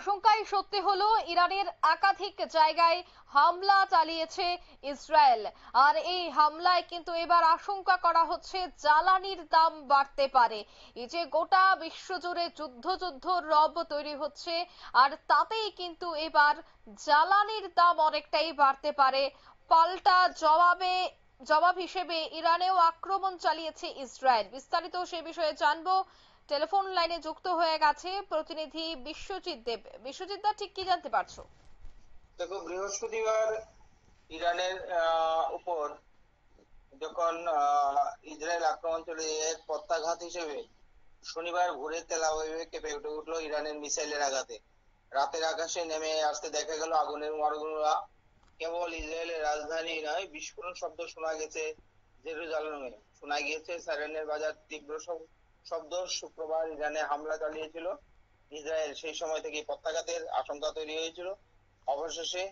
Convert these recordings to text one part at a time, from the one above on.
আশঙ্কাই সত্যি হলো, ইরানের একাধিক জায়গায় হামলা চালিয়েছে ইসরায়েল। আর এই হামলায় কিন্তু এবার আশঙ্কা করা হচ্ছে জ্বালানির দাম বাড়তে পারে। এই যে গোটা বিশ্বজুড়ে যুদ্ধ যুদ্ধ রব তৈরি হচ্ছে, আর তাতেই কিন্তু এবার জ্বালানির দাম অনেকটাই বাড়তে পারে। পাল্টা জবাব হিসেবে ইরানেও আক্রমণ চালিয়েছে ইসরায়েল। বিস্তারিত সে বিষয়ে জানবো। টেলিফোন লাইনে যুক্ত হয়ে গেছে প্রতিনিধি বিশ্বজিৎ দেব। বিশ্বজিৎ দা, ঠিক কি জানতে পারছো? দেখো, বৃহস্পতিবার ইরানের উপর যখন ইসরায়েল আক্রমণ চলে এর প্রত্যাঘাত হিসেবে শনিবার ভোরে তেল আবিবে কেঁপে উঠলো ইরানের মিসাইলের আঘাতে। রাতের আকাশে নেমে আসতে দেখা গেল আগুনের মরগুলা। কেবল ইসরায়েলের রাজধানী নয়, বিস্ফোরণ শব্দ শোনা গেছে জেরুজালেমে। শোনা গিয়েছে সাইরেনের বাজার তীব্র শব্দ। শুক্রবার ইরানে হামলা চালিয়েছিল ইসরায়েল, সেই সময় থেকে প্রত্যাঘাতের আশঙ্কা তৈরি হয়েছিল। অবশেষে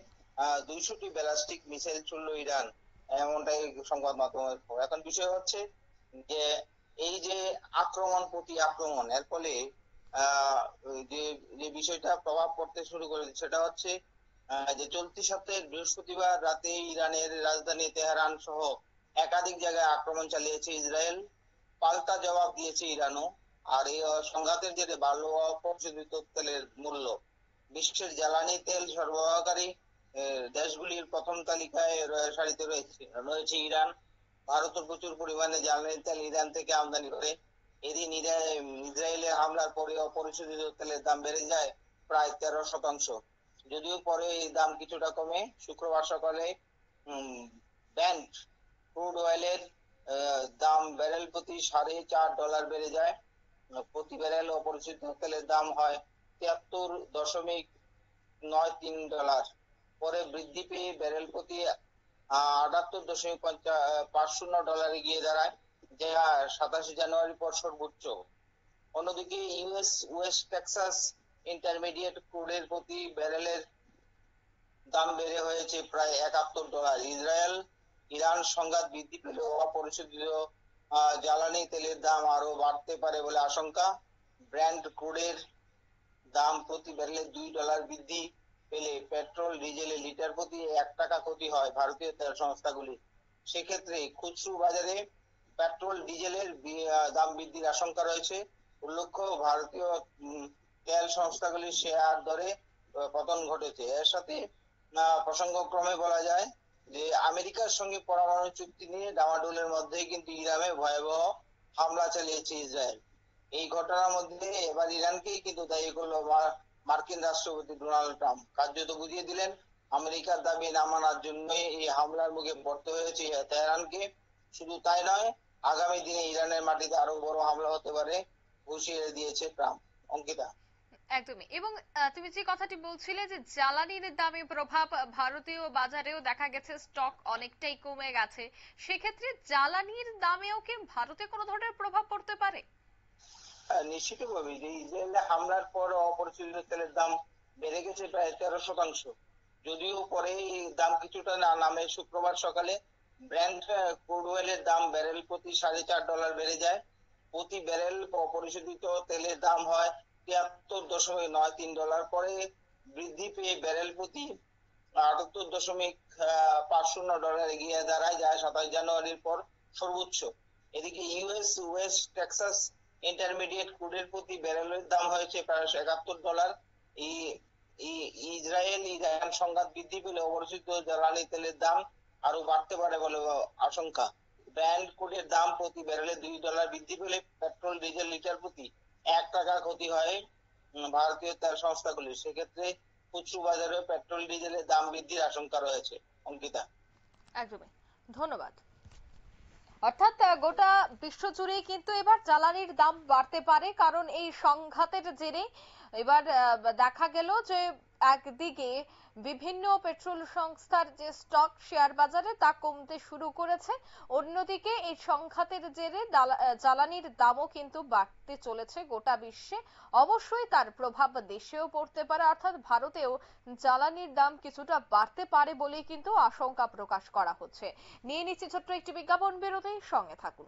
200টি ব্যালিস্টিক মিসাইল ছুড়ল ইরান, এমনটাই সংবাদ মাধ্যমের খবর। এখন বিষয় হচ্ছে যে এই যে আক্রমণ প্রতি আক্রমণ, এর ফলে আহ, যে যে বিষয়টা প্রভাব পড়তে শুরু করেছে সেটা হচ্ছে যে চলতি সপ্তাহের বৃহস্পতিবার রাতে ইরানের রাজধানী তেহরান সহ একাধিক জায়গায় আক্রমণ চালিয়েছে ইসরায়েল। পাল্টা জবাব দিয়েছে ইরানও। আর এই সংঘাতের জেরে বাড়ল অপরিশোধিত তেলের মূল্য। বিশ্বের জ্বালানি তেল সরবরাহকারী দেশগুলির প্রথম তালিকায় সারিতে রয়েছে ইরান। ভারতও প্রচুর পরিমাণে জ্বালানি তেল ইরান থেকে আমদানি করে। এদিন ইসরায়েলের হামলার পরে অপরিশোধিত তেলের দাম বেড়ে যায় প্রায় 13%। যদিও পরে এই দাম কিছুটা কমে। শুক্রবার সকালে ব্রেন্ট ক্রুড অয়েলের দাম ব্যারেল প্রতি $4.5 বেড়ে যায়। প্রতি ব্যারেল অপরিশোধিত তেলের দাম হয় $73.93। পরে বৃদ্ধি পেয়ে ব্যারেল প্রতি $78.50 গিয়ে দাঁড়ায়, যা 27 জানুয়ারি পর সর্বোচ্চ। অন্যদিকে ইউএস ওয়েস্ট টেক্সাস ইন্টারমিডিয়েট ক্রুডের প্রতি ব্যারেলের দাম বেড়ে হয়েছে প্রায় $71। ইসরায়েল ইরান সংঘাত বৃদ্ধি পেলেও অপরিশোধিত জ্বালানি তেলের দাম আরো বাড়তে পারে বলে আশঙ্কা। ব্র্যান্ড ক্রুডের দাম প্রতি ব্যারেলে $2 বৃদ্ধি পেলে পেট্রোল ডিজেলের লিটার প্রতি $1 ক্ষতি হয় ভারতীয় তেল সংস্থাগুলি। সেক্ষেত্রে খুচরো বাজারে পেট্রোল ডিজেলের দাম বৃদ্ধির আশঙ্কা রয়েছে। উল্লেখ্য, ভারতীয় তেল সংস্থাগুলির শেয়ার দরে পতন ঘটেছে। এর সাথে প্রসঙ্গক্রমে বলা যায় যে আমেরিকার সঙ্গে পরমাণু চুক্তি নিয়ে ডামাডোলের মধ্যেই কিন্তু ইরানে ভয়াবহ হামলা চালিয়েছে ইসরায়েল। এই ঘটনার মধ্যে এবার ইরানকেই কিন্তু দায়ী করলো মার্কিন রাষ্ট্রপতি ডোনাল্ড ট্রাম্প। কার্যত বুঝিয়ে দিলেন আমেরিকার দাবি না মানার জন্যই এই হামলার মুখে পড়তে হয়েছে তেহরানকে। শুধু তাই নয়, আগামী দিনে ইরানের মাটিতে আরো বড় হামলা হতে পারে হুঁশিয়ারি দিয়েছে ট্রাম্প। অঙ্কিতা। একদমই। এবং তুমি যে কথাটি বলছিলে যে জ্বালানির দামে প্রভাব, ভারতীয় বাজারেও দেখা গেছে স্টক অনেকটাই কমে গেছে, সেক্ষেত্রে জ্বালানির দামেও কি ভারতে কোনো ধরনের প্রভাব পড়তে পারে? নিশ্চিতভাবে যে ইসরায়েলে হামলার পর অপরিশোধিত তেলের দাম বেড়ে গেছে প্রায় 13%। যদিও পরে এই দাম কিছুটা না নামে, শুক্রবার সকালে ব্র্যান্ড ক্রুড অয়েলের দাম ব্যারেল প্রতি $4.5 বেড়ে যায়। প্রতি ব্যারেল অপরিশোধিত তেলের দাম হয় $73.93। পরে বৃদ্ধি পেয়ে ব্যারেল প্রতি $78.50 গিয়ে দাঁড়ায়, যা 27 জানুয়ারির পর সর্বোচ্চ। এদিকে ইউএস ওয়েস্ট টেক্সাস ইন্টারমিডিয়েট ক্রুডের প্রতি ব্যারেলের দাম হয়েছে প্রায় $71। ইসরায়েল ইরান সংঘাত বৃদ্ধি পেলে অপরিশোধিত জ্বালানি তেলের দাম আরো বাড়তে পারে বলে আশঙ্কা। ব্র্যান্ড ক্রুডের দাম প্রতি ব্যারেলে $2 বৃদ্ধি পেলে পেট্রোল ডিজেল লিটার প্রতি $1 ক্ষতি হয় ভারতীয় তেল সংস্থাগুলির। সেক্ষেত্রে খুচরো বাজারে পেট্রোল ডিজেলের দাম বৃদ্ধির আশঙ্কা রয়েছে। অঙ্কিতা। একদমই। ধন্যবাদ। অর্থাৎ গোটা বিশ্ব জুড়েই কিন্তু এবার জ্বালানির দাম বাড়তে পারে, কারণ এই সংঘাতের জেরে এবার দেখা গেল যে একদিকে বিভিন্ন পেট্রোল সংস্থার যে স্টক শেয়ার বাজারে তা কমতে শুরু করেছে, অন্যদিকে এই সংঘাতের জেরে জ্বালানির দামও কিন্তু বাড়তে চলেছে গোটা বিশ্বে। অবশ্যই তার প্রভাব দেশেও পড়তে পারে, অর্থাৎ ভারতেও জ্বালানির দাম কিছুটা বাড়তে পারে বলেই কিন্তু আশঙ্কা প্রকাশ করা হচ্ছে। নিয়ে নিচ্ছে ছোট্ট একটি বিজ্ঞাপন বিরতি, সঙ্গে থাকুন।